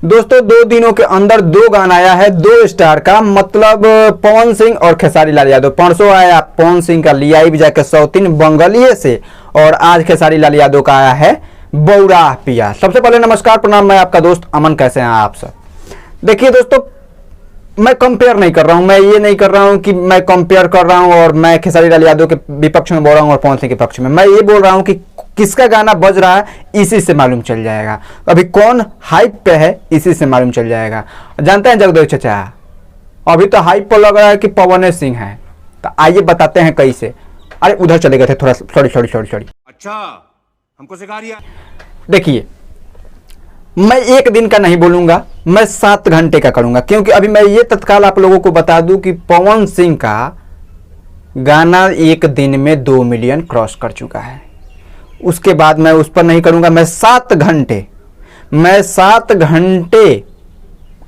दोस्तों 2 दिनों के अंदर 2 गाना आया है 2 स्टार का, मतलब पवन सिंह और खेसारी लाल यादव। परसों आया पवन सिंह का लिया जाके सौतीन बंगलिये से, और आज खेसारी लाल यादव का आया है बौरा पिया। सबसे पहले नमस्कार प्रणाम, मैं आपका दोस्त अमन। कैसे हैं आप सब? देखिए दोस्तों, मैं कंपेयर नहीं कर रहा हूं, मैं ये नहीं कर रहा हूं कि मैं कंपेयर कर रहा हूं और मैं खेसारी लाल यादव के विपक्ष में बोल रहा हूं और पवन सिंह के पक्ष में। मैं ये बोल रहा हूं कि किसका गाना बज रहा है इसी से मालूम चल जाएगा। अभी कौन हाइप पे है इसी से मालूम चल जाएगा। जानते हैं जगदेव चाचा, अभी तो हाइप पर लग रहा है कि पवन सिंह है, तो आइए बताते हैं कैसे। अरे उधर चले गए थे थोड़ा, सॉरी। अच्छा, हमको सिखा दिया। देखिए, मैं 1 दिन का नहीं बोलूंगा, मैं 7 घंटे का करूंगा, क्योंकि अभी मैं ये तत्काल आप लोगों को बता दूं कि पवन सिंह का गाना 1 दिन में 2 मिलियन क्रॉस कर चुका है। उसके बाद मैं उस पर नहीं करूंगा। मैं 7 घंटे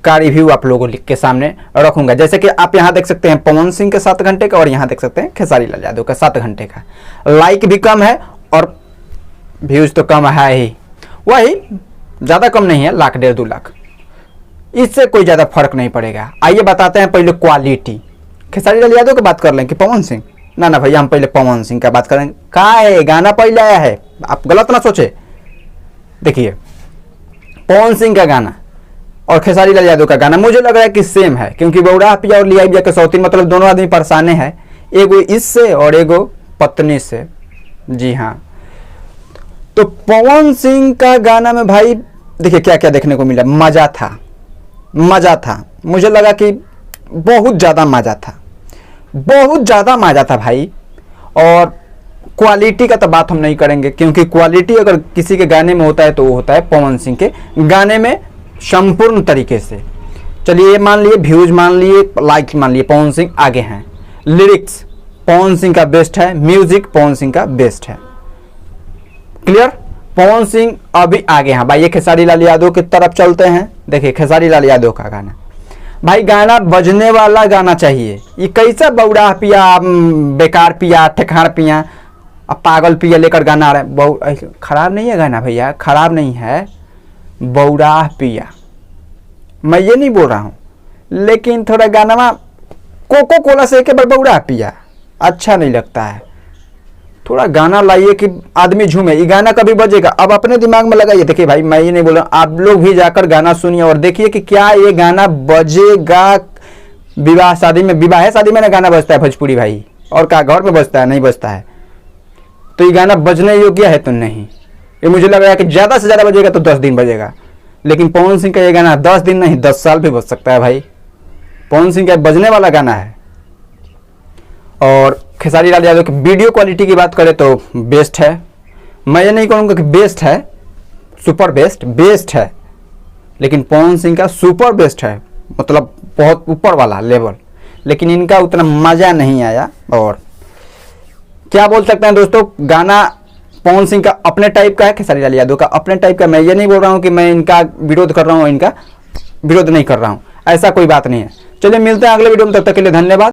का रिव्यू आप लोगों के सामने रखूंगा। जैसे कि आप यहां देख सकते हैं पवन सिंह के 7 घंटे का, और यहां देख सकते हैं खेसारी लाल यादव का 7 घंटे का। लाइक भी कम है और व्यूज तो कम है ही, वही ज़्यादा कम नहीं है, 1 लाख 1.5-2 लाख, इससे कोई ज़्यादा फर्क नहीं पड़ेगा। आइए बताते हैं पहले क्वालिटी। खेसारी लाल यादव की बात कर लें कि पवन सिंह? ना भैया, हम पहले पवन सिंह का बात करें। कहा है गाना पहले आया है, आप गलत ना सोचे। देखिए, पवन सिंह का गाना और खेसारी लाल यादव का गाना मुझे लग रहा है कि सेम है, क्योंकि बौरा पिया और लिया पिया के सौतीन, मतलब दोनों आदमी परेशाने हैं, एगो इससे और एगो पत्नी से। जी हाँ, तो पवन सिंह का गाना में भाई देखिए क्या क्या देखने को मिला। मज़ा था। मुझे लगा कि बहुत ज़्यादा मज़ा था भाई। और क्वालिटी का तो बात हम नहीं करेंगे, क्योंकि क्वालिटी अगर किसी के गाने में होता है तो वो होता है पवन सिंह के गाने में संपूर्ण तरीके से। चलिए, मान लिए व्यूज, मान लिए लाइक, मान लिए पवन सिंह आगे हैं। लिरिक्स पवन सिंह का बेस्ट है, म्यूजिक पवन सिंह का बेस्ट है। क्लियर? पवन सिंह अभी आगे हैं भाई। ये खेसारी लाल यादव की तरफ चलते हैं। देखिए खेसारी लाल यादव का गाना, भाई गाना बजने वाला गाना चाहिए। ये कैसा बौरा पिया, बेकार पिया, ठेकान पिया, अब पागल पिया लेकर गाना आ रहा है। खराब नहीं है गाना भैया, खराब नहीं है। बौरा पिया, मैं ये नहीं बोल रहा हूँ, लेकिन थोड़ा गाना कोको कोला से के बौरा पिया अच्छा नहीं लगता है। थोड़ा गाना लाइए कि आदमी झूमे। ये गाना कभी बजेगा, अब अपने दिमाग में लगाइए। देखिए भाई, मैं ये नहीं बोल रहा, आप लोग भी जाकर गाना सुनिए और देखिए कि क्या ये गाना बजेगा। विवाह शादी में ना गाना बजता है भोजपुरी भाई, और क्या घर में बजता है? नहीं बजता है। तो ये गाना बजने योग्य है तो नहीं। ये मुझे लग रहा है कि ज़्यादा से ज़्यादा बजेगा तो 10 दिन बजेगा, लेकिन पवन सिंह का ये गाना 10 दिन नहीं 10 साल भी बज सकता है भाई। पवन सिंह का बजने वाला गाना है। और खेसारी लाल यादव की वीडियो क्वालिटी की बात करें तो बेस्ट है। मैं ये नहीं कहूँगा कि बेस्ट है, सुपर बेस्ट है, लेकिन पवन सिंह का सुपर बेस्ट है, मतलब बहुत ऊपर वाला लेवल। लेकिन इनका उतना मज़ा नहीं आया। और क्या बोल सकते हैं दोस्तों, गाना पवन सिंह का अपने टाइप का है, खेसारी लाल यादव का अपने टाइप का। मैं ये नहीं बोल रहा हूँ कि मैं इनका विरोध कर रहा हूँ, इनका विरोध नहीं कर रहा हूँ, ऐसा कोई बात नहीं है। चलिए मिलते हैं अगले वीडियो में, तब तक के लिए धन्यवाद।